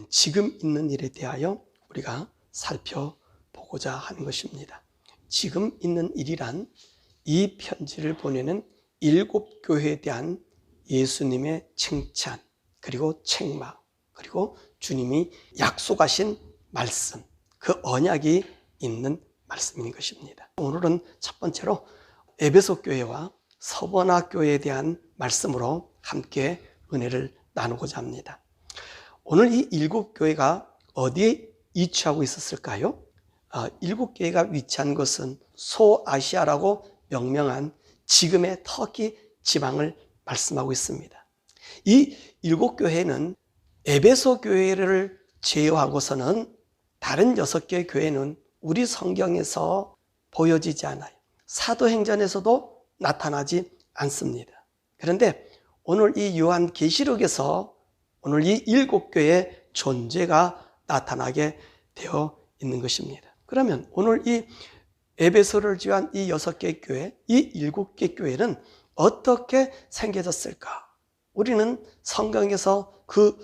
지금 있는 일에 대하여 우리가 살펴보고자 하는 것입니다. 지금 있는 일이란 이 편지를 보내는 7교회에 대한 예수님의 칭찬, 그리고 책망, 그리고 주님이 약속하신 말씀, 그 언약이 있는 말씀인 것입니다. 오늘은 첫 번째로 에베소 교회와 서버나 교회에 대한 말씀으로 함께 은혜를 나누고자 합니다. 오늘 이 7교회가 어디에 위치하고 있었을까요? 7교회가 위치한 것은 소아시아라고 명명한 지금의 터키 지방을 말씀하고 있습니다. 이 7교회는 에베소 교회를 제외하고서는 다른 6개의 교회는 우리 성경에서 보여지지 않아요. 사도행전에서도 나타나지 않습니다. 그런데 오늘 이 요한계시록에서 오늘 이 7교회의 존재가 나타나게 되어 있는 것입니다. 그러면 오늘 이 에베소를 지한 이 6개의 교회, 이 7개 교회는 어떻게 생겨졌을까? 우리는 성경에서 그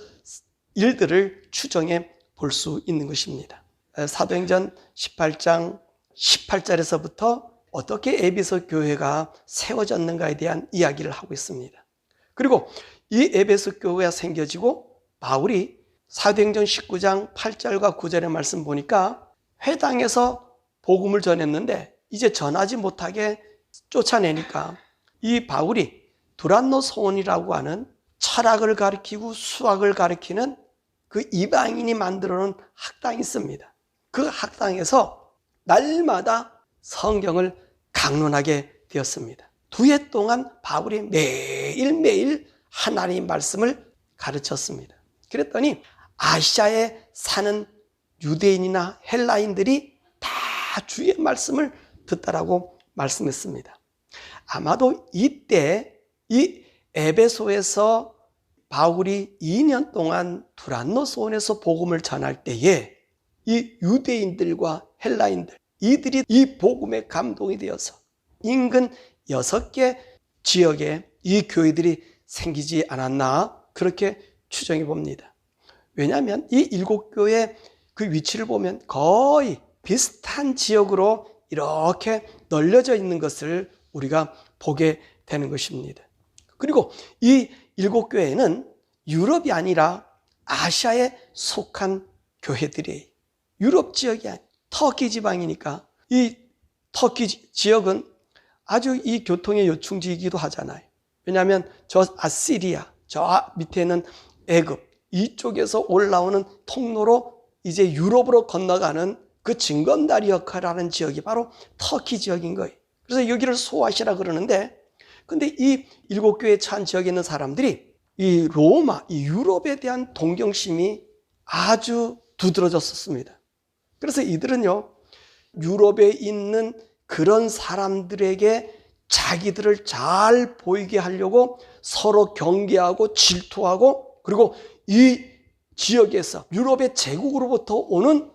일들을 추정해 볼 수 있는 것입니다. 사도행전 18장 18절에서부터 어떻게 에베소 교회가 세워졌는가에 대한 이야기를 하고 있습니다. 그리고 이 에베소 교회가 생겨지고 바울이 사도행전 19장 8절과 9절의 말씀 보니까 회당에서 복음을 전했는데 이제 전하지 못하게 쫓아내니까 이 바울이 두란노 소원이라고 하는 철학을 가르치고 수학을 가르치는 그 이방인이 만들어 놓은 학당이 있습니다. 그 학당에서 날마다 성경을 강론하게 되었습니다. 2해 동안 바울이 매일매일 하나님의 말씀을 가르쳤습니다. 그랬더니 아시아에 사는 유대인이나 헬라인들이 다 주의 말씀을 듣다라고 말씀했습니다. 아마도 이때 이 에베소에서 바울이 2년 동안 두란노 소원에서 복음을 전할 때에 이 유대인들과 헬라인들, 이들이 이 복음에 감동이 되어서 인근 6개 지역에 이 교회들이 생기지 않았나 그렇게 추정해 봅니다. 왜냐하면 이 7교회 그 위치를 보면 거의 비슷한 지역으로 이렇게 널려져 있는 것을 우리가 보게 되는 것입니다. 그리고 이 7교회는 유럽이 아니라 아시아에 속한 교회들이에요. 유럽 지역이 아니라 터키 지방이니까 이 터키 지역은 아주 이 교통의 요충지이기도 하잖아요. 왜냐하면 저 아시리아, 저 밑에는 애굽, 이쪽에서 올라오는 통로로 이제 유럽으로 건너가는 그 징검다리 역할을 하는 지역이 바로 터키 지역인 거예요. 그래서 여기를 소아시아라 그러는데, 근데 이 7교회에 처한 지역에 있는 사람들이 이 로마, 이 유럽에 대한 동경심이 아주 두드러졌었습니다. 그래서 이들은요, 유럽에 있는 그런 사람들에게 자기들을 잘 보이게 하려고 서로 경계하고 질투하고, 그리고 이 지역에서 유럽의 제국으로부터 오는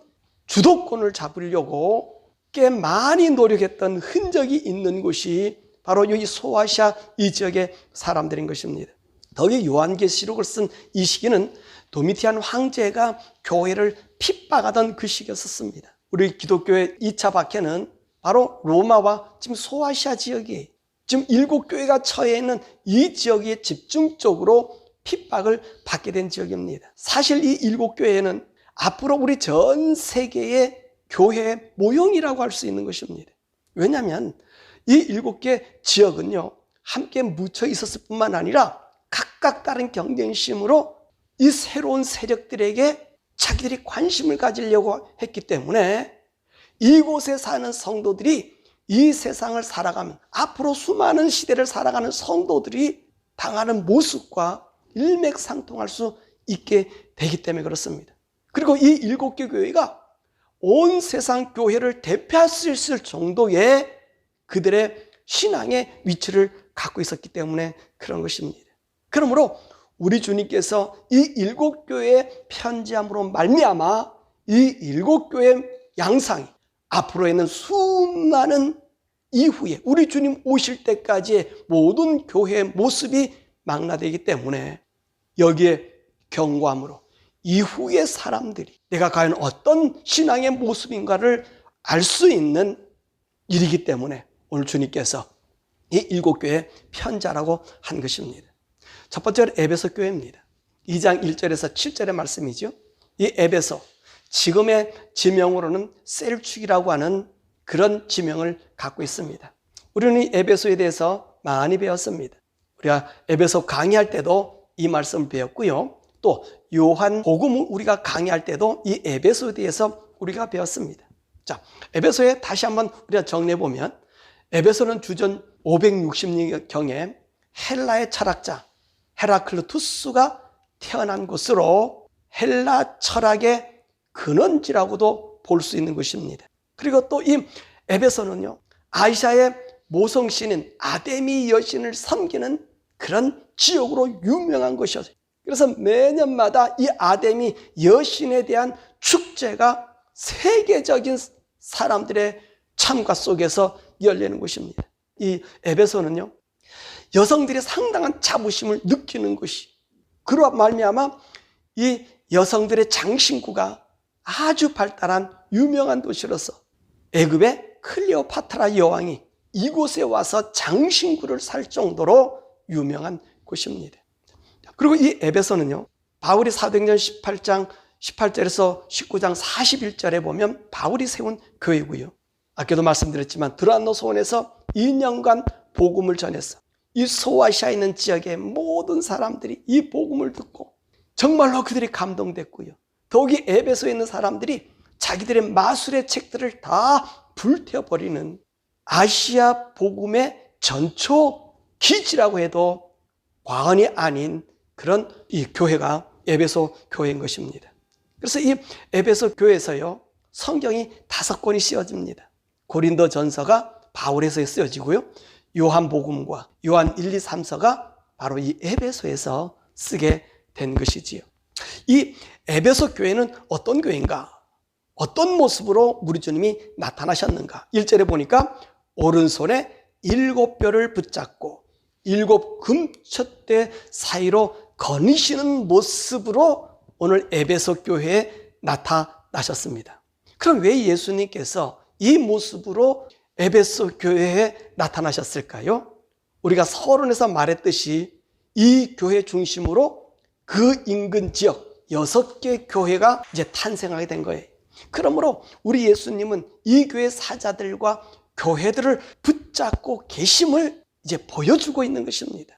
주도권을 잡으려고 꽤 많이 노력했던 흔적이 있는 곳이 바로 여기 소아시아 이 지역의 사람들인 것입니다. 더위 요한계시록을 쓴 이 시기는 도미티안 황제가 교회를 핍박하던 그 시기였습니다. 우리 기독교의 2차 박해는 바로 로마와 지금 소아시아 지역이에요. 지금 7교회가 처해 있는 이 지역에 집중적으로 핍박을 받게 된 지역입니다. 사실 이 7교회는 앞으로 우리 전 세계의 교회의 모형이라고 할 수 있는 것입니다. 왜냐하면 이 7개 지역은요, 함께 묻혀 있었을 뿐만 아니라 각각 다른 경쟁심으로 이 새로운 세력들에게 자기들이 관심을 가지려고 했기 때문에 이곳에 사는 성도들이 이 세상을 살아가면 앞으로 수많은 시대를 살아가는 성도들이 당하는 모습과 일맥상통할 수 있게 되기 때문에 그렇습니다. 그리고 이 7개 교회가 온 세상 교회를 대표할 수 있을 정도의 그들의 신앙의 위치를 갖고 있었기 때문에 그런 것입니다. 그러므로 우리 주님께서 이 7교회의 편지함으로 말미암아 이 7교회의 양상이 앞으로에는 수많은 이후에 우리 주님 오실 때까지의 모든 교회의 모습이 망라되기 때문에 여기에 경고함으로 이후의 사람들이 내가 과연 어떤 신앙의 모습인가를 알 수 있는 일이기 때문에 오늘 주님께서 이 7교회 편지하라고 한 것입니다. 첫 번째는 에베소 교회입니다. 2장 1절에서 7절의 말씀이죠. 이 에베소, 지금의 지명으로는 셀축이라고 하는 그런 지명을 갖고 있습니다. 우리는 이 에베소에 대해서 많이 배웠습니다. 우리가 에베소 강의할 때도 이 말씀을 배웠고요. 또 요한 복음을 우리가 강의할 때도 이 에베소에 대해서 우리가 배웠습니다. 자, 에베소에 다시 한번 우리가 정리해 보면, 에베소는 주전 560년경에 헬라의 철학자 헤라클리투스가 태어난 곳으로 헬라 철학의 근원지라고도 볼 수 있는 것입니다. 그리고 또 이 에베소는요, 아시아의 모성신인 아데미 여신을 섬기는 그런 지역으로 유명한 것이었어요. 그래서 매년마다 이 아데미 여신에 대한 축제가 세계적인 사람들의 참가 속에서 열리는 것입니다. 이 에베소는요, 여성들이 상당한 자부심을 느끼는 것이, 그로 말미암아 이 여성들의 장신구가 아주 발달한 유명한 도시로서 애굽의 클레오파트라 여왕이 이곳에 와서 장신구를 살 정도로 유명한 곳입니다. 그리고 이 에베소는요, 바울이 사도행전 18장 18절에서 19장 41절에 보면 바울이 세운 교회고요. 아까도 말씀드렸지만 드로아노 소원에서 2년간 복음을 전했어. 이 소아시아에 있는 지역의 모든 사람들이 이 복음을 듣고 정말로 그들이 감동됐고요. 더욱이 에베소에 있는 사람들이 자기들의 마술의 책들을 다 불태워버리는 아시아 복음의 전초 기지라고 해도 과언이 아닌 그런 이 교회가 에베소 교회인 것입니다. 그래서 이 에베소 교회에서요, 성경이 5권이 쓰여집니다. 고린도 전서가 바울에서 쓰여지고요, 요한복음과 요한 1, 2, 3서가 바로 이 에베소에서 쓰게 된 것이지요. 이 에베소 교회는 어떤 교회인가? 어떤 모습으로 우리 주님이 나타나셨는가? 1절에 보니까 오른손에 7뼈를 붙잡고 7 금촛대 사이로 거니시는 모습으로 오늘 에베소 교회에 나타나셨습니다. 그럼 왜 예수님께서 이 모습으로 에베소 교회에 나타나셨을까요? 우리가 서론에서 말했듯이 이 교회 중심으로 그 인근 지역 6개 교회가 이제 탄생하게 된 거예요. 그러므로 우리 예수님은 이 교회 사자들과 교회들을 붙잡고 계심을 이제 보여주고 있는 것입니다.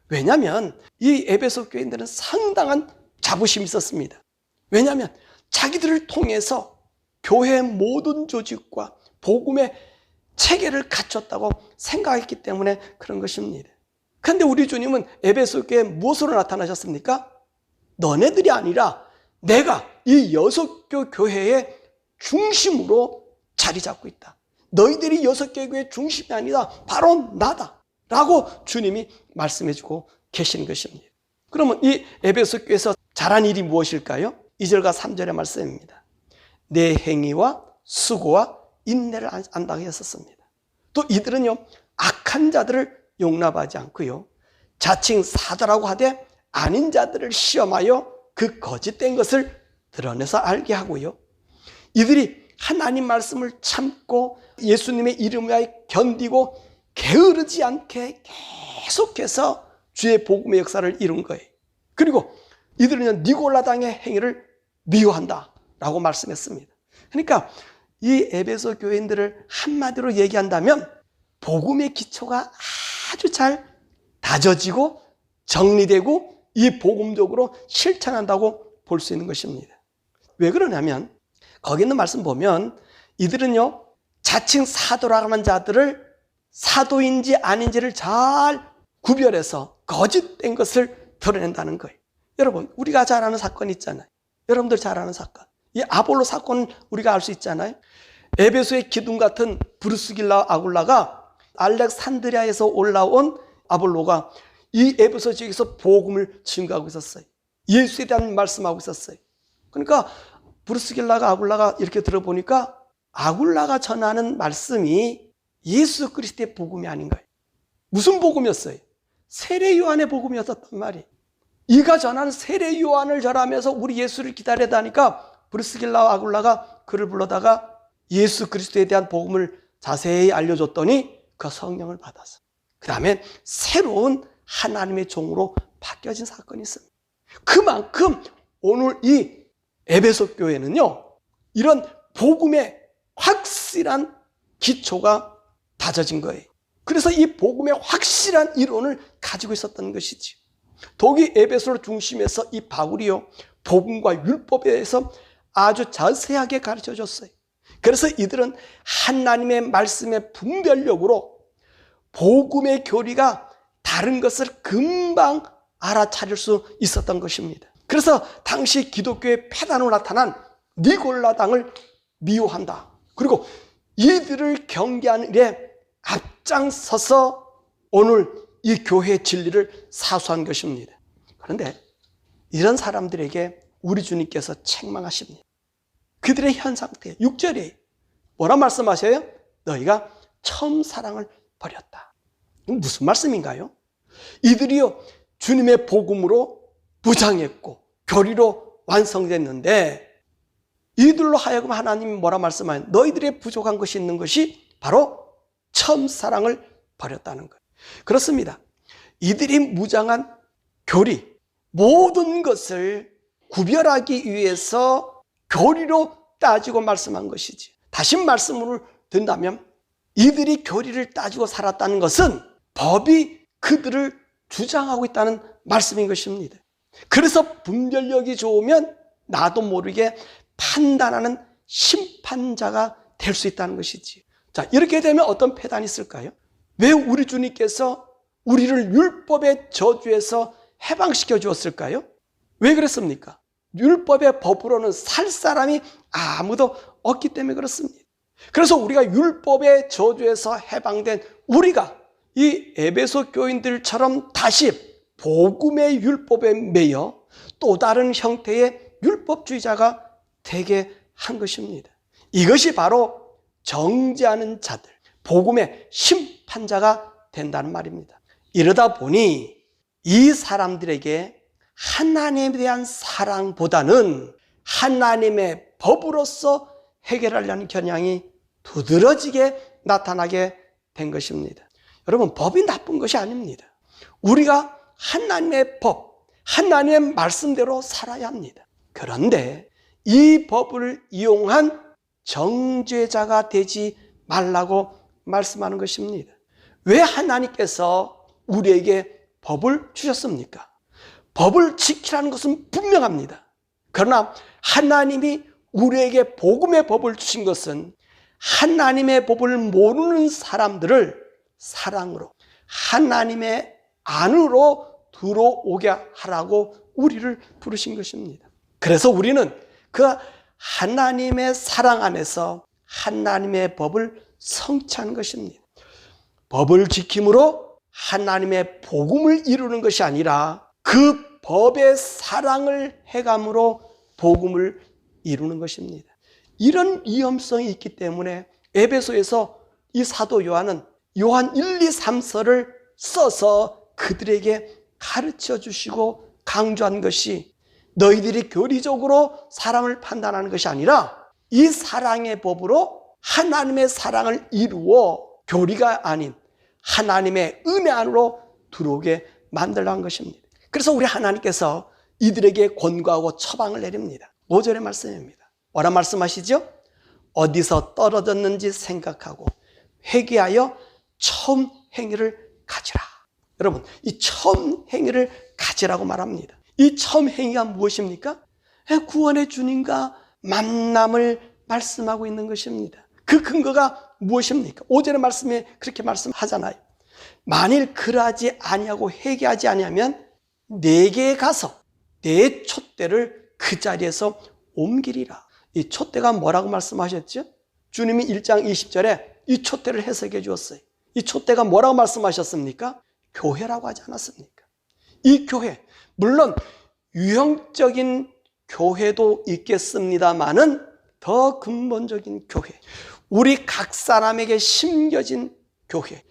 왜냐하면 이 에베소 교인들은 상당한 자부심이 있었습니다. 왜냐하면 자기들을 통해서 교회의 모든 조직과 복음의 체계를 갖췄다고 생각했기 때문에 그런 것입니다. 그런데 우리 주님은 에베소 교회에 무엇으로 나타나셨습니까? 너네들이 아니라 내가 이 6개 교회의 중심으로 자리 잡고 있다. 너희들이 6개 교회의 중심이 아니라 바로 나다 라고 주님이 말씀해주고 계시는 것입니다. 그러면 이 에베소 교회에서 잘한 일이 무엇일까요? 2절과 3절의 말씀입니다. 내 행위와 수고와 인내를 안다고 했었습니다. 또 이들은요, 악한 자들을 용납하지 않고요, 자칭 사도라고 하되 아닌 자들을 시험하여 그 거짓된 것을 드러내서 알게 하고요, 이들이 하나님 말씀을 참고 예수님의 이름을 견디고 게으르지 않게 계속해서 주의 복음의 역사를 이룬 거예요. 그리고 이들은 니골라당의 행위를 미워한다 라고 말씀했습니다. 그러니까 이 에베소 교인들을 한마디로 얘기한다면 복음의 기초가 아주 잘 다져지고 정리되고 이 복음적으로 실천한다고 볼 수 있는 것입니다. 왜 그러냐면 거기 있는 말씀 보면 이들은요, 자칭 사도라고 하는 자들을 사도인지 아닌지를 잘 구별해서 거짓된 것을 드러낸다는 거예요. 여러분, 우리가 잘 아는 사건 있잖아요. 여러분들 잘 아는 사건, 이 아볼로 사건 우리가 알 수 있잖아요. 에베소의 기둥 같은 브루스길라 아굴라가 알렉산드리아에서 올라온 아볼로가 이 에베소 지역에서 복음을 증거하고 있었어요. 예수에 대한 말씀하고 있었어요. 그러니까 브루스길라가 아굴라가 이렇게 들어보니까 아굴라가 전하는 말씀이 예수 그리스도의 복음이 아닌 거예요. 무슨 복음이었어요? 세례 요한의 복음이었단 말이에요. 이가 전한 세례 요한을 전하면서 우리 예수를 기다리다니까 브리스길라와 아굴라가 그를 불러다가 예수 그리스도에 대한 복음을 자세히 알려줬더니 그 성령을 받았어요. 그 다음에 새로운 하나님의 종으로 바뀌어진 사건이 있습니다. 그만큼 오늘 이 에베소 교회는요, 이런 복음의 확실한 기초가 다져진 거예요. 그래서 이 복음의 확실한 이론을 가지고 있었던 것이지. 독이 에베소를 중심해서 이 바울이요, 복음과 율법에 대해서 아주 자세하게 가르쳐 줬어요. 그래서 이들은 하나님의 말씀의 분별력으로 복음의 교리가 다른 것을 금방 알아차릴 수 있었던 것입니다. 그래서 당시 기독교의 폐단으로 나타난 니골라당을 미워한다. 그리고 이들을 경계하는 일에 앞장서서 오늘 이 교회의 진리를 사수한 것입니다. 그런데 이런 사람들에게 우리 주님께서 책망하십니다. 그들의 현 상태, 6절에 뭐라 말씀하셔요? 너희가 처음 사랑을 버렸다. 무슨 말씀인가요? 이들이요, 주님의 복음으로 무장했고 교리로 완성됐는데 이들로 하여금 하나님이 뭐라 말씀하냐? 너희들의 부족한 것이 있는 것이 바로 처음 사랑을 버렸다는 거예요. 그렇습니다. 이들이 무장한 교리, 모든 것을 구별하기 위해서 교리로 따지고 말씀한 것이지. 다시 말씀을 든다면 이들이 교리를 따지고 살았다는 것은 법이 그들을 주장하고 있다는 말씀인 것입니다. 그래서 분별력이 좋으면 나도 모르게 판단하는 심판자가 될 수 있다는 것이지. 자, 이렇게 되면 어떤 폐단이 있을까요? 왜 우리 주님께서 우리를 율법의 저주에서 해방시켜 주었을까요? 왜 그랬습니까? 율법의 법으로는 살 사람이 아무도 없기 때문에 그렇습니다. 그래서 우리가 율법의 저주에서 해방된 우리가 이 에베소 교인들처럼 다시 복음의 율법에 매여 또 다른 형태의 율법주의자가 되게 한 것입니다. 이것이 바로 정죄하는 자들, 복음의 심판자가 된다는 말입니다. 이러다 보니 이 사람들에게 하나님에 대한 사랑보다는 하나님의 법으로서 해결하려는 경향이 두드러지게 나타나게 된 것입니다. 여러분, 법이 나쁜 것이 아닙니다. 우리가 하나님의 법, 하나님의 말씀대로 살아야 합니다. 그런데 이 법을 이용한 정죄자가 되지 말라고 말씀하는 것입니다. 왜 하나님께서 우리에게 법을 주셨습니까? 법을 지키라는 것은 분명합니다. 그러나 하나님이 우리에게 복음의 법을 주신 것은 하나님의 법을 모르는 사람들을 사랑으로 하나님의 안으로 들어오게 하라고 우리를 부르신 것입니다. 그래서 우리는 그 하나님의 사랑 안에서 하나님의 법을 성취하는 것입니다. 법을 지킴으로 하나님의 복음을 이루는 것이 아니라 그 법의 사랑을 해감으로 복음을 이루는 것입니다. 이런 위험성이 있기 때문에 에베소에서 이 사도 요한은 요한 1, 2, 3서를 써서 그들에게 가르쳐 주시고 강조한 것이 너희들이 교리적으로 사랑을 판단하는 것이 아니라 이 사랑의 법으로 하나님의 사랑을 이루어 교리가 아닌 하나님의 은혜 안으로 들어오게 만들라는 것입니다. 그래서 우리 하나님께서 이들에게 권고하고 처방을 내립니다. 5절의 말씀입니다. 뭐라 말씀하시죠? 어디서 떨어졌는지 생각하고 회개하여 처음 행위를 가지라. 여러분, 이 처음 행위를 가지라고 말합니다. 이 처음 행위가 무엇입니까? 구원의 주님과 만남을 말씀하고 있는 것입니다. 그 근거가 무엇입니까? 5절의 말씀에 그렇게 말씀하잖아요. 만일 그러하지 아니하고 회개하지 아니하면 내게 가서 내 촛대를 그 자리에서 옮기리라. 이 촛대가 뭐라고 말씀하셨죠? 주님이 1장 20절에 이 촛대를 해석해 주었어요. 이 촛대가 뭐라고 말씀하셨습니까? 교회라고 하지 않았습니까? 이 교회, 물론 유형적인 교회도 있겠습니다만은 더 근본적인 교회, 우리 각 사람에게 심겨진 교회,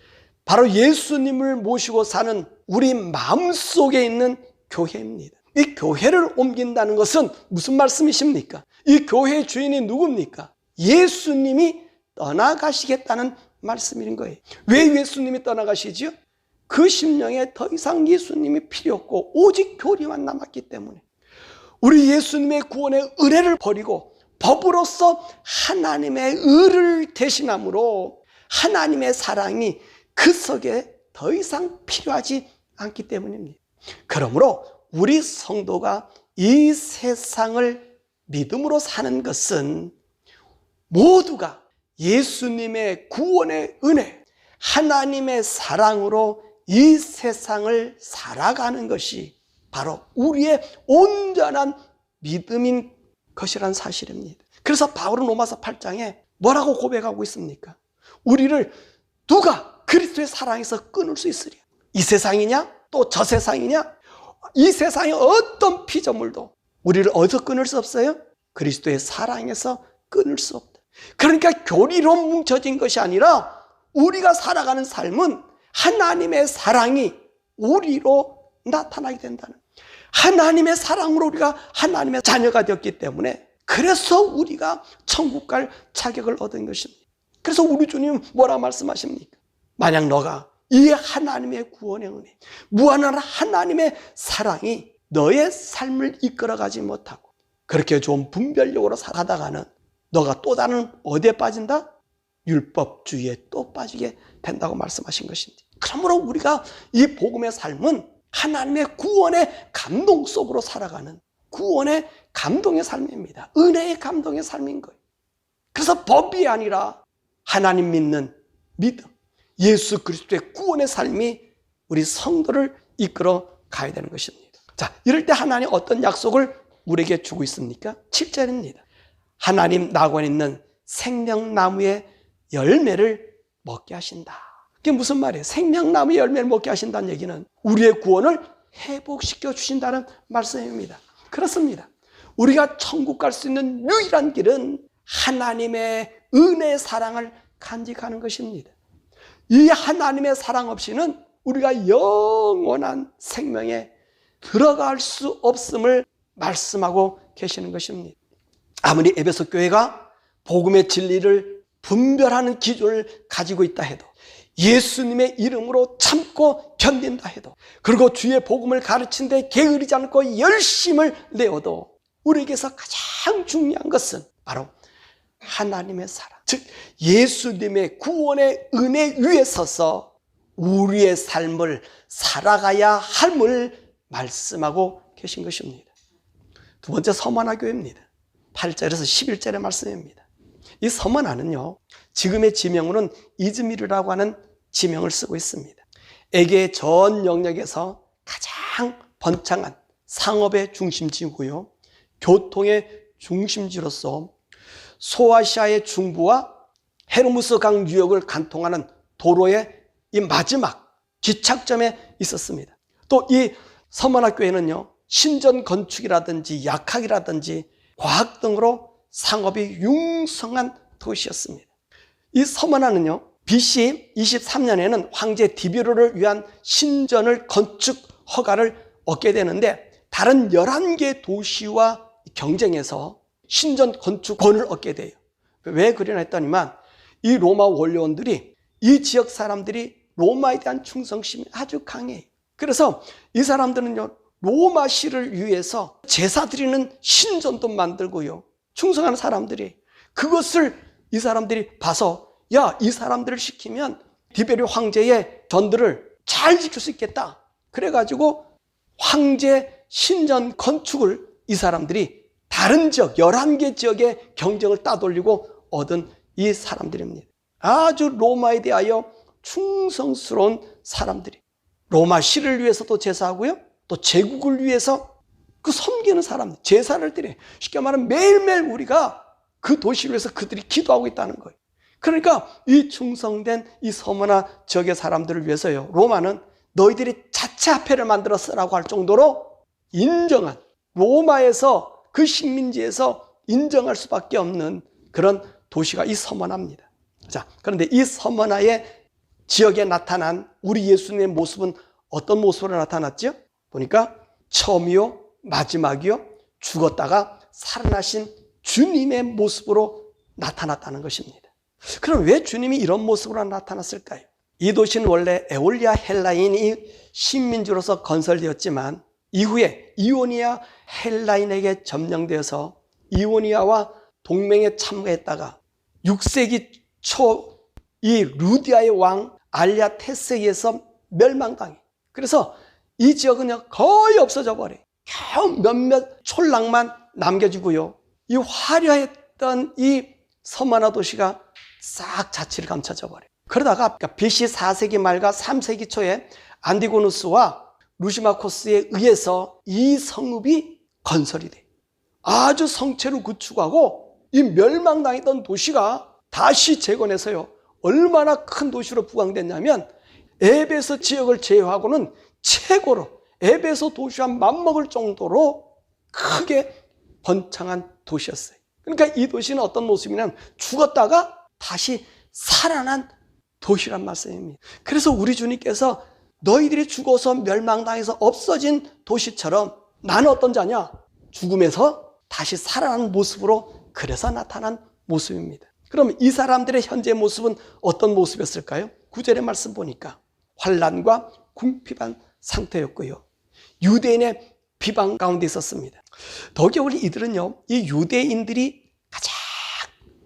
바로 예수님을 모시고 사는 우리 마음속에 있는 교회입니다. 이 교회를 옮긴다는 것은 무슨 말씀이십니까? 이 교회의 주인이 누굽니까? 예수님이 떠나가시겠다는 말씀인 거예요. 왜 예수님이 떠나가시죠? 그 심령에 더 이상 예수님이 필요 없고 오직 교리만 남았기 때문에 우리 예수님의 구원의 은혜를 버리고 법으로서 하나님의 의를 대신함으로 하나님의 사랑이 그 속에 더 이상 필요하지 않기 때문입니다. 그러므로 우리 성도가 이 세상을 믿음으로 사는 것은 모두가 예수님의 구원의 은혜, 하나님의 사랑으로 이 세상을 살아가는 것이 바로 우리의 온전한 믿음인 것이란 사실입니다. 그래서 바울은 로마서 8장에 뭐라고 고백하고 있습니까? 우리를 누가 그리스도의 사랑에서 끊을 수 있으랴? 이 세상이냐? 또 저 세상이냐? 이 세상의 어떤 피조물도 우리를 어디서 끊을 수 없어요? 그리스도의 사랑에서 끊을 수 없다. 그러니까 교리로 뭉쳐진 것이 아니라 우리가 살아가는 삶은 하나님의 사랑이 우리로 나타나게 된다는, 하나님의 사랑으로 우리가 하나님의 자녀가 되었기 때문에 그래서 우리가 천국 갈 자격을 얻은 것입니다. 그래서 우리 주님 뭐라 말씀하십니까? 만약 너가 이 하나님의 구원의 은혜, 무한한 하나님의 사랑이 너의 삶을 이끌어가지 못하고 그렇게 좋은 분별력으로 살아가다가는 너가 또 다른 어디에 빠진다? 율법주의에 또 빠지게 된다고 말씀하신 것입니다. 그러므로 우리가 이 복음의 삶은 하나님의 구원의 감동 속으로 살아가는 구원의 감동의 삶입니다. 은혜의 감동의 삶인 거예요. 그래서 법이 아니라 하나님 믿는 믿음, 예수 그리스도의 구원의 삶이 우리 성도를 이끌어 가야 되는 것입니다. 자, 이럴 때 하나님 어떤 약속을 우리에게 주고 있습니까? 7절입니다. 하나님 낙원에 있는 생명나무의 열매를 먹게 하신다. 그게 무슨 말이에요? 생명나무의 열매를 먹게 하신다는 얘기는 우리의 구원을 회복시켜 주신다는 말씀입니다. 그렇습니다. 우리가 천국 갈 수 있는 유일한 길은 하나님의 은혜의 사랑을 간직하는 것입니다. 이 하나님의 사랑 없이는 우리가 영원한 생명에 들어갈 수 없음을 말씀하고 계시는 것입니다. 아무리 에베소 교회가 복음의 진리를 분별하는 기준을 가지고 있다 해도, 예수님의 이름으로 참고 견딘다 해도, 그리고 주의 복음을 가르친 데 게으르지 않고 열심을 내어도 우리에게서 가장 중요한 것은 바로 하나님의 사랑, 즉 예수님의 구원의 은혜 위에 서서 우리의 삶을 살아가야 함을 말씀하고 계신 것입니다. 두 번째 서머나 교회입니다. 8절에서 11절의 말씀입니다. 이 서머나는요, 지금의 지명으로는 이즈미르라고 하는 지명을 쓰고 있습니다. 에게 전 영역에서 가장 번창한 상업의 중심지고요, 교통의 중심지로서 소아시아의 중부와 헤르무스 강 유역을 관통하는 도로의 이 마지막 기착점에 있었습니다. 또 이 서머나 교회는요, 신전 건축이라든지 약학이라든지 과학 등으로 상업이 융성한 도시였습니다. 이 서머나는요, BC 23년에는 황제 디비로를 위한 신전을 건축 허가를 얻게 되는데 다른 11개 도시와 경쟁해서 신전 건축권을 얻게 돼요. 왜 그러냐 했더니만 이 로마 원료원들이, 이 지역 사람들이 로마에 대한 충성심이 아주 강해요. 그래서 이 사람들은요, 로마시를 위해서 제사 드리는 신전도 만들고요, 충성하는 사람들이 그것을 이 사람들이 봐서, 야, 이 사람들을 시키면 디베리오 황제의 전들을 잘 지킬 수 있겠다. 그래가지고 황제 신전 건축을 이 사람들이 다른 지역 11개 지역의 경쟁을 따돌리고 얻은 이 사람들입니다. 아주 로마에 대하여 충성스러운 사람들이 로마시를 위해서도 제사하고요, 또 제국을 위해서 그 섬기는 사람들, 제사를 드려. 쉽게 말하면 매일매일 우리가 그 도시를 위해서 그들이 기도하고 있다는 거예요. 그러니까 이 충성된 이 서머나 지역의 사람들을 위해서요, 로마는 너희들이 자체 화폐를 만들어 쓰라고 할 정도로 인정한, 로마에서 그 식민지에서 인정할 수밖에 없는 그런 도시가 이 서머나입니다. 자, 그런데 이 서머나의 지역에 나타난 우리 예수님의 모습은 어떤 모습으로 나타났죠? 보니까 처음이요 마지막이요 죽었다가 살아나신 주님의 모습으로 나타났다는 것입니다. 그럼 왜 주님이 이런 모습으로 나타났을까요? 이 도시는 원래 에올리아 헬라인이 식민지로서 건설되었지만 이후에 이오니아 헬라인에게 점령되어서 이오니아와 동맹에 참가했다가 6세기 초 이 루디아의 왕 알리아테스에 의해서 멸망당해. 그래서 이 지역은 거의 없어져 버려요. 겨우 몇몇 촌락만 남겨지고요. 이 화려했던 이 서머나 도시가 싹 자취를 감춰져 버려요. 그러다가 BC 4세기 말과 3세기 초에 안티고누스와 루시마코스에 의해서 이 성읍이 건설이 돼요. 아주 성체로 구축하고 이 멸망당했던 도시가 다시 재건해서요. 얼마나 큰 도시로 부강됐냐면 에베소 지역을 제외하고는 최고로 에베소 도시와 맞먹을 정도로 크게 번창한 도시였어요. 그러니까 이 도시는 어떤 모습이냐면 죽었다가 다시 살아난 도시란 말씀입니다. 그래서 우리 주님께서 너희들이 죽어서 멸망당해서 없어진 도시처럼 나는 어떤 자냐? 죽음에서 다시 살아난 모습으로 그래서 나타난 모습입니다. 그럼 이 사람들의 현재 모습은 어떤 모습이었을까요? 9절의 말씀 보니까 환난과 궁핍한 상태였고요. 유대인의 비방 가운데 있었습니다. 더겨울 이들은요, 이 유대인들이 가장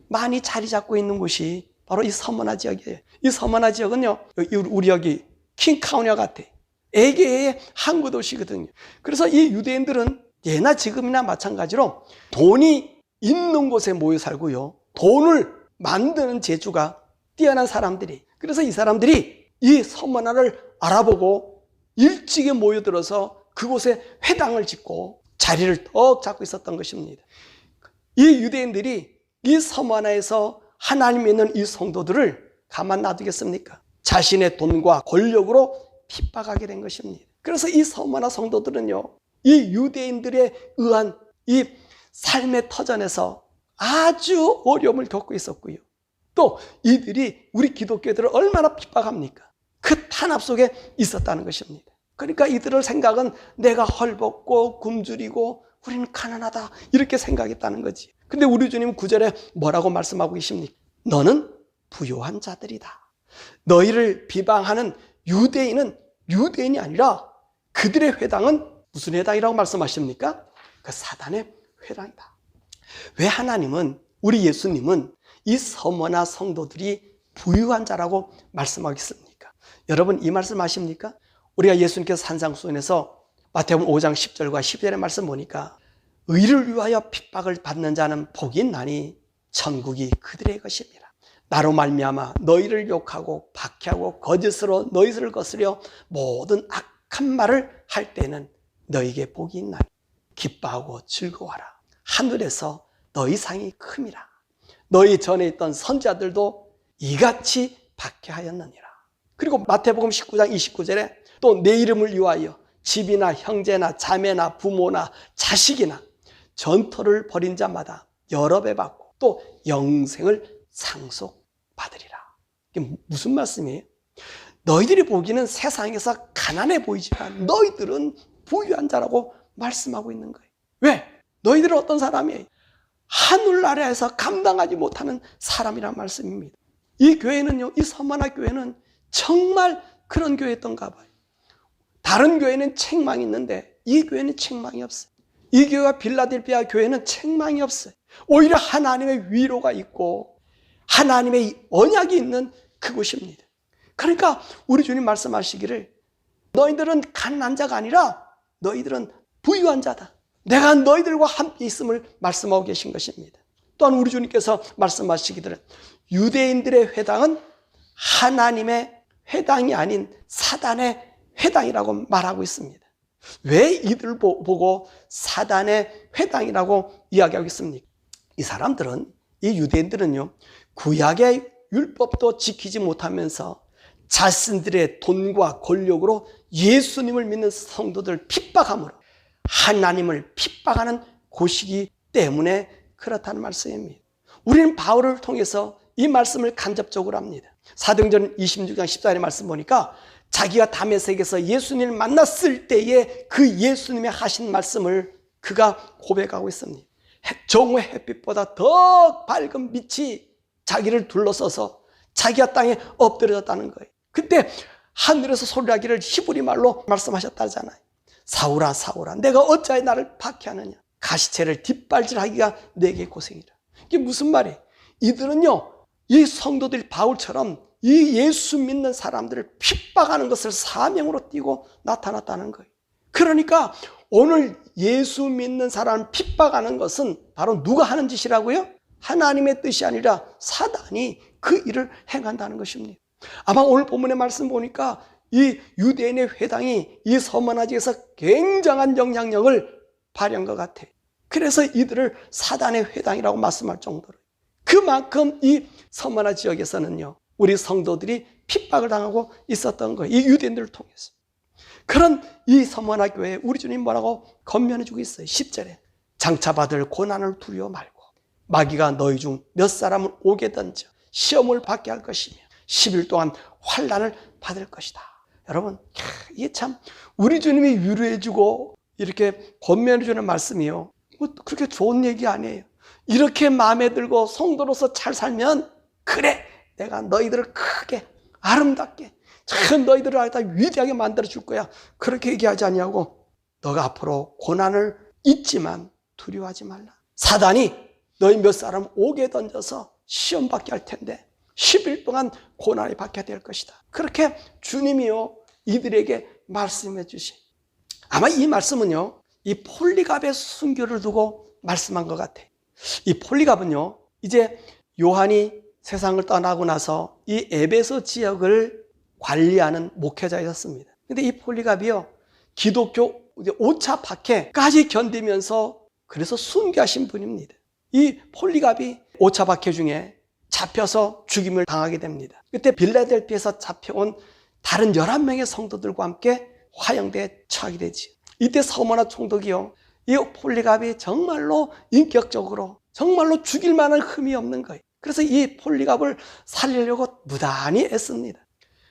많이 자리 잡고 있는 곳이 바로 이 서머나 지역이에요. 이 서머나 지역은요, 우리 여기 킹카우니와 같아. 에게의 항구 도시거든요. 그래서 이 유대인들은 예나 지금이나 마찬가지로 돈이 있는 곳에 모여 살고요. 돈을 만드는 재주가 뛰어난 사람들이. 그래서 이 사람들이 이 서머나를 알아보고 일찍이 모여들어서 그곳에 회당을 짓고 자리를 떡 잡고 있었던 것입니다. 이 유대인들이 이 서머나에서 하나님 믿는 이 성도들을 가만 놔두겠습니까? 자신의 돈과 권력으로 핍박하게 된 것입니다. 그래서 이 서머나 성도들은요, 이 유대인들에 의한 이 삶의 터전에서 아주 어려움을 겪고 있었고요. 또 이들이 우리 기독교들을 얼마나 핍박합니까? 그 탄압 속에 있었다는 것입니다. 그러니까 이들의 생각은 내가 헐벗고 굶주리고 우리는 가난하다 이렇게 생각했다는 거지. 근데 우리 주님은 9절에 뭐라고 말씀하고 계십니까? 너는 부요한 자들이다. 너희를 비방하는 유대인은 유대인이 아니라 그들의 회당은 무슨 회당이라고 말씀하십니까? 그 사단의 회당이다. 왜 하나님은, 우리 예수님은 이 서머나 성도들이 부유한 자라고 말씀하겠습니까? 여러분 이 말씀 아십니까? 우리가 예수님께서 산상수훈에서 마태복음 5장 10절과 12절의 말씀 보니까 의를 위하여 핍박을 받는 자는 복이 있나니 천국이 그들의 것입니다. 나로 말미암아 너희를 욕하고 박해하고 거짓으로 너희를 거스려 모든 악한 말을 할 때는 너희에게 복이 있나니 기뻐하고 즐거워하라. 하늘에서 너희 상이 큼이라. 너희 전에 있던 선지자들도 이같이 박해하였느니라. 그리고 마태복음 19장 29절에 또 내 이름을 위하여 집이나 형제나 자매나 부모나 자식이나 전토를 벌인 자마다 여러 배 받고 또 영생을 상속받으리라. 이게 무슨 말씀이에요? 너희들이 보기는 세상에서 가난해 보이지만 너희들은 부유한 자라고 말씀하고 있는 거예요. 왜? 너희들은 어떤 사람이에요? 하늘나라에서 감당하지 못하는 사람이란 말씀입니다. 이 교회는요, 이 서머나 교회는 정말 그런 교회였던가 봐요. 다른 교회는 책망이 있는데 이 교회는 책망이 없어요. 이 교회와 빌라델피아 교회는 책망이 없어요. 오히려 하나님의 위로가 있고 하나님의 언약이 있는 그곳입니다. 그러니까 우리 주님 말씀하시기를 너희들은 가난한 자가 아니라 너희들은 부유한 자다. 내가 너희들과 함께 있음을 말씀하고 계신 것입니다. 또한 우리 주님께서 말씀하시기를 유대인들의 회당은 하나님의 회당이 아닌 사단의 회당이라고 말하고 있습니다. 왜 이들 보고 사단의 회당이라고 이야기하고 있습니까? 이 사람들은, 이 유대인들은요, 구약의 율법도 지키지 못하면서 자신들의 돈과 권력으로 예수님을 믿는 성도들을 핍박함으로 하나님을 핍박하는 곳이기 때문에 그렇다는 말씀입니다. 우리는 바울을 통해서 이 말씀을 간접적으로 합니다. 사도행전 26장 14절의 말씀 보니까 자기가 다메섹에서 예수님을 만났을 때에 그 예수님의 하신 말씀을 그가 고백하고 있습니다. 정오의 햇빛보다 더 밝은 빛이 자기를 둘러서서 자기가 땅에 엎드려졌다는 거예요. 그때 하늘에서 소리하기를 히브리 말로 말씀하셨다잖아요. 사울아 사울아 내가 어찌하여 나를 박해하느냐. 가시채를 뒷발질하기가 내게 고생이라. 이게 무슨 말이에요? 이들은요, 이 성도들 바울처럼 이 예수 믿는 사람들을 핍박하는 것을 사명으로 띠고 나타났다는 거예요. 그러니까 오늘 예수 믿는 사람을 핍박하는 것은 바로 누가 하는 짓이라고요? 하나님의 뜻이 아니라 사단이 그 일을 행한다는 것입니다. 아마 오늘 본문의 말씀 보니까 이 유대인의 회당이 이 서머나 지역에서 굉장한 영향력을 발휘한 것 같아요. 그래서 이들을 사단의 회당이라고 말씀할 정도로 그만큼 이 서머나 지역에서는요, 우리 성도들이 핍박을 당하고 있었던 거예요. 이 유대인들을 통해서. 그런 이 서머나 교회에 우리 주님 뭐라고 건면해주고 있어요. 10절에 장차받을 고난을 두려워 말고 마귀가 너희 중 몇 사람을 오게 던져 시험을 받게 할 것이며 10일 동안 환난을 받을 것이다. 여러분, 이게 참 우리 주님이 위로해주고 이렇게 권면해주는 말씀이요, 뭐 그렇게 좋은 얘기 아니에요. 이렇게 마음에 들고 성도로서 잘 살면 그래 내가 너희들을 크게 아름답게 참 너희들을 알다 위대하게 만들어줄 거야, 그렇게 얘기하지 않냐고. 너가 앞으로 고난을 잊지만 두려워하지 말라. 사단이 너희 몇 사람 옥에 던져서 시험 받게 할 텐데 10일 동안 고난을 받게 될 것이다. 그렇게 주님이요 이들에게 말씀해 주시. 아마 이 말씀은요, 이 폴리갑의 순교를 두고 말씀한 것 같아요. 이 폴리갑은요, 이제 요한이 세상을 떠나고 나서 이 에베소 지역을 관리하는 목회자였습니다. 근데 이 폴리갑이요, 기독교 오차 박해까지 견디면서 그래서 순교하신 분입니다. 이 폴리갑이 오차 박해 중에 잡혀서 죽임을 당하게 됩니다. 그때 빌라델피아에서 잡혀온 다른 11명의 성도들과 함께 화형대에 처하게 되지. 이때 서머나 총독이요, 이 폴리갑이 정말로 인격적으로 정말로 죽일 만한 흠이 없는 거예요. 그래서 이 폴리갑을 살리려고 무단히 애씁니다.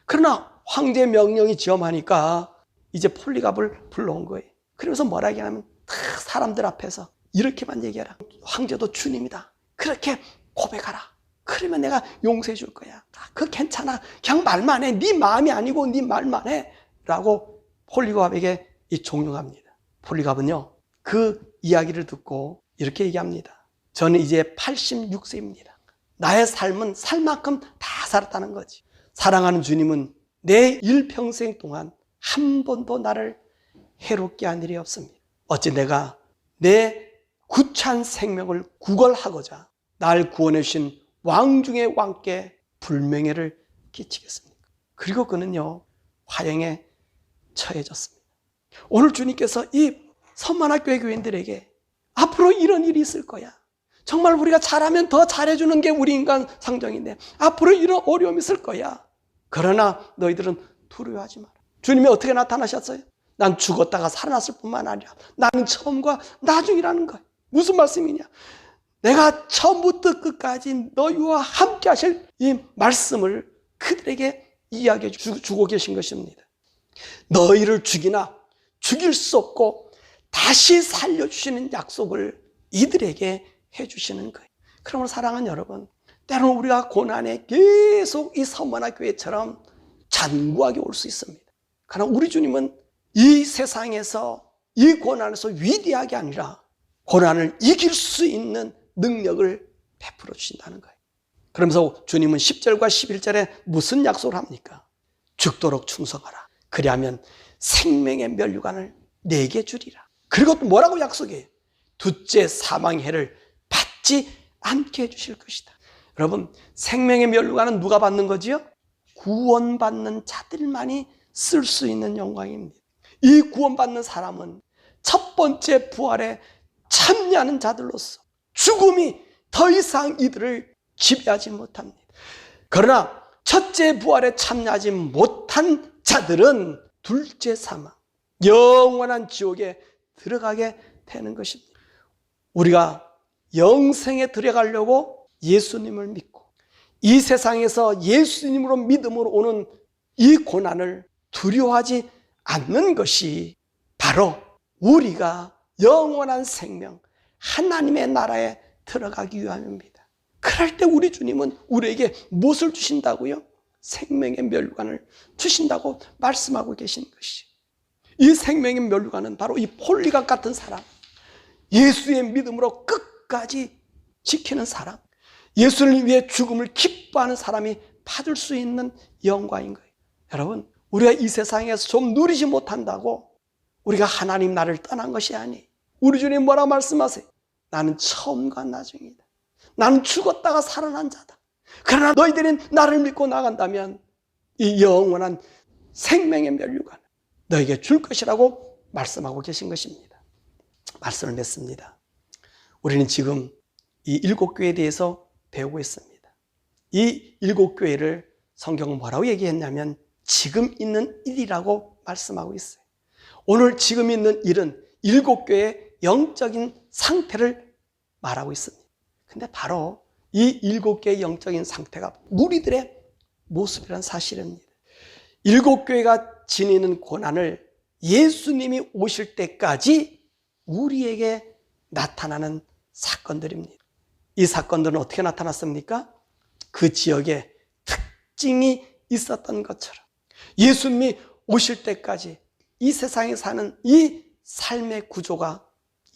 그러나 황제의 명령이 지엄하니까 이제 폴리갑을 불러온 거예요. 그러면서 뭐라 얘기하냐면 다 사람들 앞에서 이렇게만 얘기하라. 황제도 주님이다. 그렇게 고백하라. 그러면 내가 용서해 줄 거야. 그거 괜찮아. 그냥 말만 해. 네 마음이 아니고 네 말만 해. 라고 폴리갑에게 종용합니다. 폴리갑은요, 그 이야기를 듣고 이렇게 얘기합니다. 저는 이제 86세입니다. 나의 삶은 살 만큼 다 살았다는 거지. 사랑하는 주님은 내 일평생 동안 한 번도 나를 해롭게 한 일이 없습니다. 어찌 내가 내 구찬 생명을 구걸하고자 날 구원해 주신 왕 중의 왕께 불명예를 끼치겠습니까? 그리고 그는요, 화형에 처해졌습니다. 오늘 주님께서 이 서머나 교회 교인들에게 앞으로 이런 일이 있을 거야. 정말 우리가 잘하면 더 잘해주는 게 우리 인간 상정인데 앞으로 이런 어려움이 있을 거야. 그러나 너희들은 두려워하지 마라. 주님이 어떻게 나타나셨어요? 난 죽었다가 살아났을 뿐만 아니라 나는 처음과 나중이라는 거예요. 무슨 말씀이냐? 내가 처음부터 끝까지 너희와 함께 하실 이 말씀을 그들에게 이야기해 주고 계신 것입니다. 너희를 죽이나 죽일 수 없고 다시 살려주시는 약속을 이들에게 해주시는 거예요. 그러므로 사랑하는 여러분, 때로는 우리가 고난에 계속 이 서머나 교회처럼 잔고하게 올 수 있습니다. 그러나 우리 주님은 이 세상에서 이 고난에서 위대하게 아니라 고난을 이길 수 있는 능력을 베풀어 주신다는 거예요. 그러면서 주님은 10절과 11절에 무슨 약속을 합니까? 죽도록 충성하라. 그리하면 생명의 면류관을 내게 주리라. 그리고 또 뭐라고 약속해요? 둘째 사망의 해를 받지 않게 해주실 것이다. 여러분, 생명의 면류관은 누가 받는 거지요? 구원받는 자들만이 쓸 수 있는 영광입니다. 이 구원받는 사람은 첫 번째 부활에 참여하는 자들로서 죽음이 더 이상 이들을 지배하지 못합니다. 그러나 첫째 부활에 참여하지 못한 자들은 둘째 사망, 영원한 지옥에 들어가게 되는 것입니다. 우리가 영생에 들어가려고 예수님을 믿고 이 세상에서 예수님으로 믿음으로 오는 이 고난을 두려워하지 않는 것이 바로 우리가 영원한 생명, 하나님의 나라에 들어가기 위함입니다. 그럴 때 우리 주님은 우리에게 무엇을 주신다고요? 생명의 면류관을 주신다고 말씀하고 계신 것이. 이 생명의 면류관은 바로 이 폴리갑 같은 사람, 예수의 믿음으로 끝까지 지키는 사람, 예수를 위해 죽음을 기뻐하는 사람이 받을 수 있는 영광인 거예요. 여러분, 우리가 이 세상에서 좀 누리지 못한다고 우리가 하나님 나라를 떠난 것이 아니에요. 우리 주님 뭐라 말씀하세요? 나는 처음과 나중이다. 나는 죽었다가 살아난 자다. 그러나 너희들은 나를 믿고 나간다면 이 영원한 생명의 면류관을 너에게 줄 것이라고 말씀하고 계신 것입니다. 말씀을 맺습니다. 우리는 지금 이 7교회에 대해서 배우고 있습니다. 이 7교회를 성경은 뭐라고 얘기했냐면 지금 있는 일이라고 말씀하고 있어요. 오늘 지금 있는 일은 7교회의 영적인 상태를 말하고 있습니다. 근데 바로 이 7개의 영적인 상태가 무리들의 모습이라는 사실입니다. 7교회가 지니는 고난을 예수님이 오실 때까지 우리에게 나타나는 사건들입니다. 이 사건들은 어떻게 나타났습니까? 그 지역에 특징이 있었던 것처럼 예수님이 오실 때까지 이 세상에 사는 이 삶의 구조가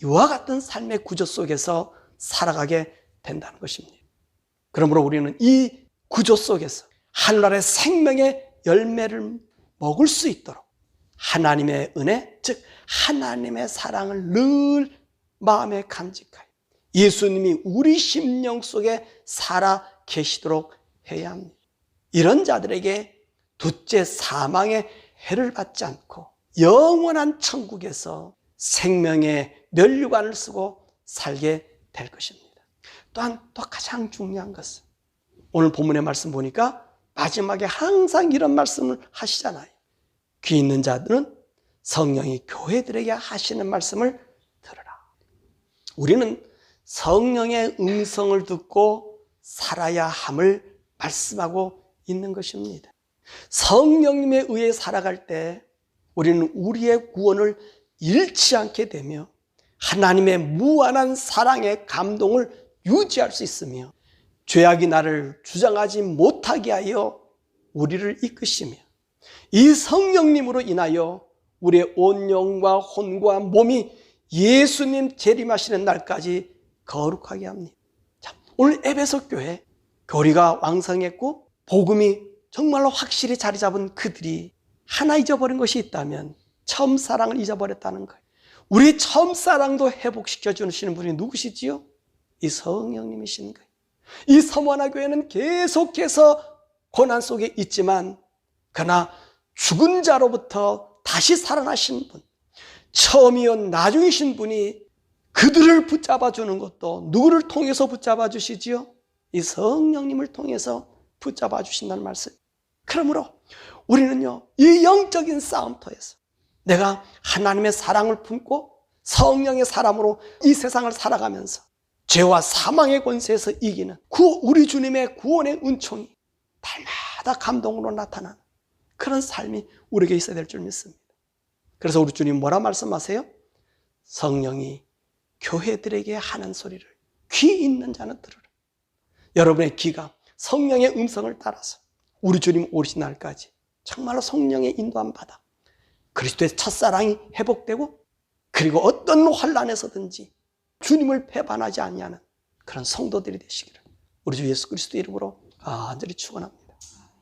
이와 같은 삶의 구조 속에서 살아가게 된다는 것입니다. 그러므로 우리는 이 구조 속에서 하늘나라의 생명의 열매를 먹을 수 있도록 하나님의 은혜, 즉 하나님의 사랑을 늘 마음에 간직하여 예수님이 우리 심령 속에 살아 계시도록 해야 합니다. 이런 자들에게 둘째 사망의 해를 받지 않고 영원한 천국에서 생명의 면류관을 쓰고 살게 될 것입니다. 또한 또 가장 중요한 것은 오늘 본문의 말씀 보니까 마지막에 항상 이런 말씀을 하시잖아요. 귀 있는 자들은 성령이 교회들에게 하시는 말씀을 들으라. 우리는 성령의 음성을 듣고 살아야 함을 말씀하고 있는 것입니다. 성령님에 의해 살아갈 때 우리는 우리의 구원을 잃지 않게 되며 하나님의 무한한 사랑의 감동을 유지할 수 있으며 죄악이 나를 주장하지 못하게 하여 우리를 이끄시며 이 성령님으로 인하여 우리의 온 영과 혼과 몸이 예수님 재림하시는 날까지 거룩하게 합니다. 자, 오늘 에베소 교회 교리가 왕성했고 복음이 정말로 확실히 자리 잡은 그들이 하나 잊어버린 것이 있다면 처음 사랑을 잊어버렸다는 거예요. 우리 처음 사랑도 회복시켜 주시는 분이 누구시지요? 이 성령님이신 거예요. 이 서머나 교회는 계속해서 고난 속에 있지만 그러나 죽은 자로부터 다시 살아나신 분, 처음이요 나중이신 분이 그들을 붙잡아 주는 것도 누구를 통해서 붙잡아 주시지요? 이 성령님을 통해서 붙잡아 주신다는 말씀. 그러므로 우리는요 이 영적인 싸움터에서 내가 하나님의 사랑을 품고 성령의 사람으로 이 세상을 살아가면서 죄와 사망의 권세에서 이기는 우리 주님의 구원의 은총이 날마다 감동으로 나타나는 그런 삶이 우리에게 있어야 될 줄 믿습니다. 그래서 우리 주님 뭐라 말씀하세요? 성령이 교회들에게 하는 소리를 귀 있는 자는 들으라. 여러분의 귀가 성령의 음성을 따라서 우리 주님 오신 날까지 정말로 성령의 인도함 받아 그리스도의 첫사랑이 회복되고 그리고 어떤 환난에서든지 주님을 배반하지 아니하는 그런 성도들이 되시기를 우리 주 예수 그리스도 이름으로 간절히 축원합니다.